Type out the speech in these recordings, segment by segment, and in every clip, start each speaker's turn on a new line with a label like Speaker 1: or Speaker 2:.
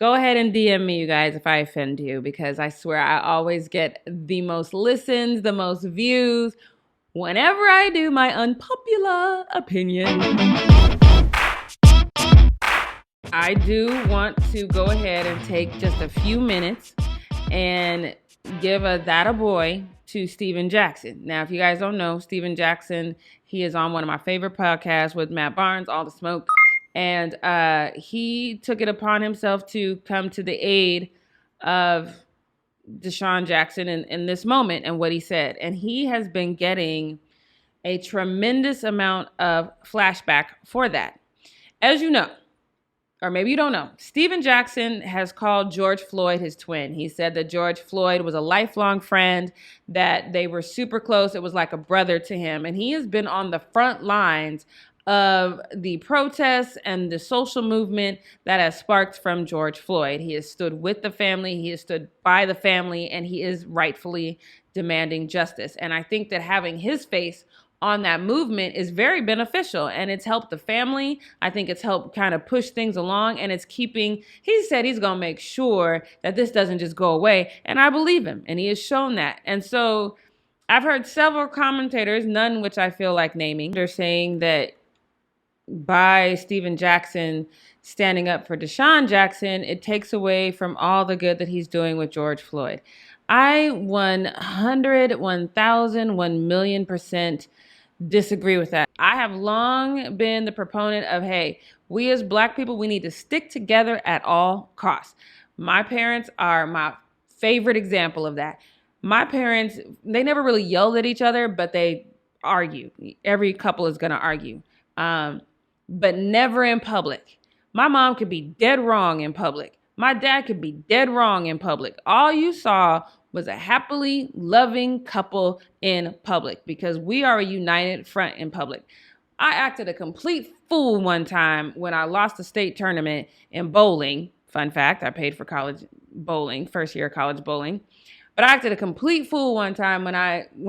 Speaker 1: Go ahead and DM me, you guys, if I offend you, because I swear I always get the most listens, the most views whenever I do my unpopular opinion. I do want to go ahead and take just a few minutes and give a that a boy to DeSean Jackson. Now, if you guys don't know, DeSean Jackson, he is on one of my favorite podcasts with Matt Barnes, All the Smoke. And he took it upon himself to come to the aid of DeSean Jackson in this moment and what he said. And he has been getting a tremendous amount of flashback for that. As you know, or maybe you don't know, DeSean Jackson has called George Floyd his twin. He said that George Floyd was a lifelong friend, that they were super close. It was like a brother to him. And he has been on the front lines of the protests and the social movement that has sparked from George Floyd. He has stood with the family, he has stood by the family, and he is rightfully demanding justice. And I think that having his face on that movement is very beneficial, and it's helped the family. I think it's helped kind of push things along, and it's keeping, he said he's going to make sure that this doesn't just go away. And I believe him, and he has shown that. And so I've heard several commentators, none which I feel like naming, they're saying that by DeSean Jackson standing up for DeSean Jackson, it takes away from all the good that he's doing with George Floyd. I 100, 1,000, 1,000,000% disagree with that. I have long been the proponent of, hey, we as Black people, we need to stick together at all costs. My parents are my favorite example of that. My parents, they never really yelled at each other, but they argue. Every couple is going to argue. But never in public. My mom could be dead wrong in public. My dad could be dead wrong in public. All you saw was a happily loving couple in public because we are a united front in public. I acted a complete fool one time when I lost a state tournament in bowling. Fun fact, I paid for college bowling, first year of college bowling. But I acted a complete fool one time when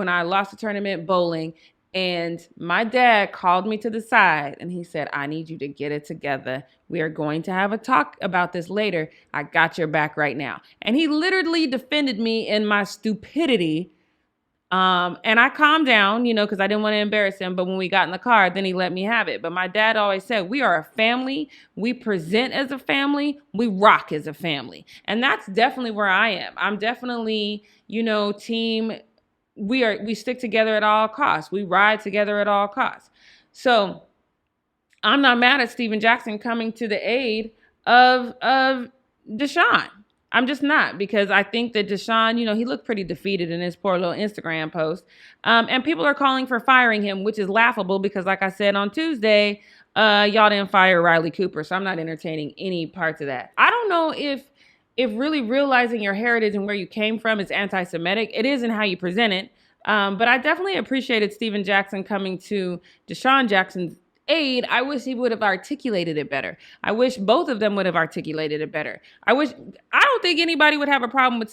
Speaker 1: I lost a tournament bowling. And my dad called me to the side and he said, I need you to get it together. We are going to have a talk about this later. I got your back right now. And he literally defended me in my stupidity. And I calmed down, because I didn't want to embarrass him. But when we got in the car, then he let me have it. But my dad always said, we are a family. We present as a family. We rock as a family. And that's definitely where I am. I'm definitely, team. We stick together at all costs. We ride together at all costs. So I'm not mad at DeSean Jackson coming to the aid of DeSean. I'm just not, because I think that DeSean, he looked pretty defeated in his poor little Instagram post. And people are calling for firing him, which is laughable because, like I said on Tuesday, y'all didn't fire Riley Cooper. So I'm not entertaining any parts of that. I don't know if really realizing your heritage and where you came from is anti-Semitic. It is in how you present it. But I definitely appreciated DeSean Jackson coming to DeSean Jackson's aid. I wish he would have articulated it better. I wish both of them would have articulated it better. I don't think anybody would have a problem with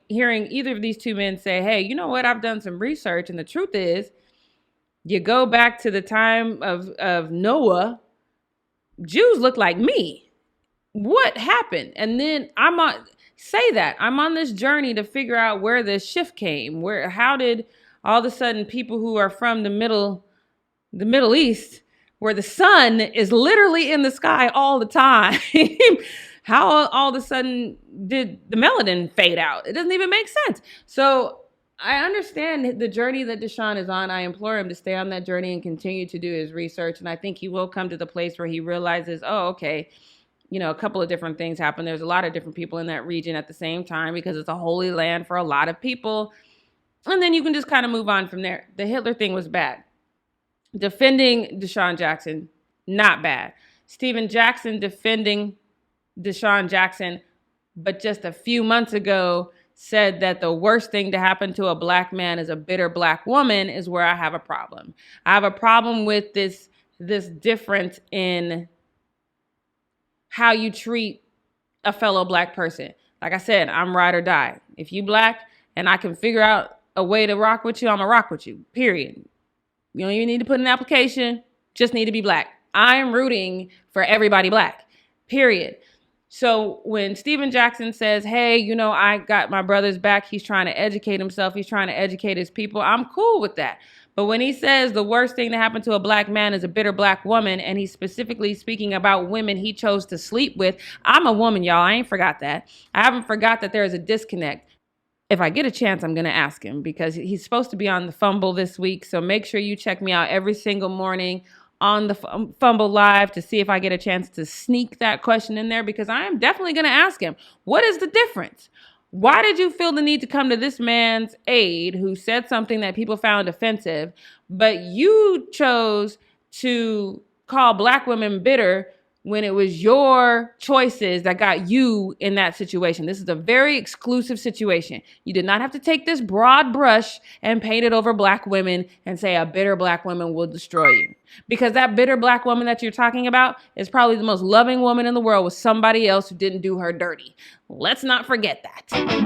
Speaker 1: hearing either of these two men say, hey, you know what? I've done some research. And the truth is, you go back to the time of Noah, Jews look like me. What happened? And then I'm on this journey to figure out where this shift came. How did all of a sudden people who are from the Middle East, where the sun is literally in the sky all the time, how all of a sudden did the melanin fade out? It doesn't even make sense. So I understand the journey that DeSean is on. I implore him to stay on that journey and continue to do his research. And I think he will come to the place where he realizes, oh, okay, a couple of different things happen. There's a lot of different people in that region at the same time because it's a holy land for a lot of people. And then you can just kind of move on from there. The Hitler thing was bad. Defending DeSean Jackson, not bad. DeSean Jackson defending DeSean Jackson, but just a few months ago said that the worst thing to happen to a Black man is a bitter Black woman, is where I have a problem. I have a problem with this difference in how you treat a fellow Black person. Like I said, I'm ride or die. If you Black and I can figure out a way to rock with you, I'm gonna rock with you, period. You don't even need to put an application, just need to be Black. I'm rooting for everybody Black, period. So when Stephen Jackson says, hey, I got my brother's back, he's trying to educate himself, he's trying to educate his people, I'm cool with that. But when he says the worst thing to happen to a black man is a bitter black woman, and he's specifically speaking about women he chose to sleep with, I'm a woman, y'all. I ain't forgot that. I haven't forgot that there is a disconnect. If I get a chance, I'm going to ask him, because he's supposed to be on the Fumble this week. So make sure you check me out every single morning on the Fumble Live to see if I get a chance to sneak that question in there, because I am definitely going to ask him, what is the difference? Why did you feel the need to come to this man's aid who said something that people found offensive, but you chose to call black women bitter when it was your choices that got you in that situation? This is a very exclusive situation. You did not have to take this broad brush and paint it over black women and say a bitter black woman will destroy you. Because that bitter black woman that you're talking about is probably the most loving woman in the world with somebody else who didn't do her dirty. Let's not forget that.